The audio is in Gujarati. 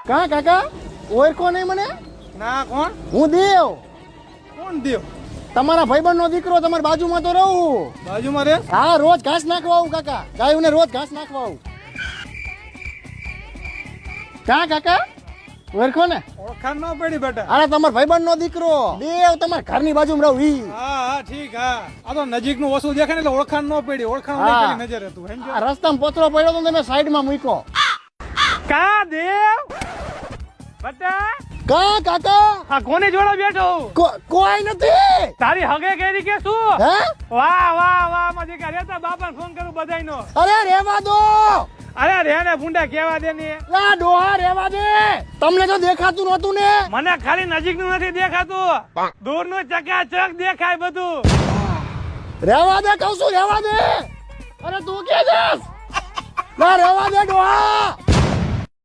કા કાકા ઓળખો નહીં મને? ના કોણ? હું દેવ, કોણ દેવ? તમારા ભાઈબંધનો દીકરો. તમારી બાજુમાં તો રહું. બાજુમાં રે? હા, રોજ ઘાસ નાખવા આવું કાકા. ગાયોને રોજ ઘાસ નાખવા આવું. કા કાકા ઓળખો ને? ઓળખાણ ન પડી બેટા. અરે તમારા ભાઈબંધનો દીકરો દેવ, તમારા ઘરની બાજુમાં રહું ઈ. હા હા ઠીક. હા આ તો નજીક નું ઓછું દેખાય ને એટલે ઓળખાણ ન પડી. ઓળખાણ હા. ઓળી નજર હતું સમજો. આ રસ્તામાં પોતરો પડ્યો તો તમે સાઈડમાં મૂક્યો. કા દેવ બટા કા કાકા આ કોની જોડે બેઠો? કોઈ નથી. તારી હગે કેરી કે શું? હે? વાહ વાહ વાહ માં દીકરા રેતા બાપાને ફોન કરું બધાયનો. અરે રેવા દો. અરે રે ને ભૂંડા કેવા દે ને. આ ડોહા રેવા દે. તમને તો દેખાતું નહોતું ને. મને ખાલી નજીક નું નથી દેખાતું, દૂર નું ચકાચક દેખાય બધું. રેવા દે કહું છું, રેવા દે. અરે તું કે જસ? ના રેવા દે ડોહા.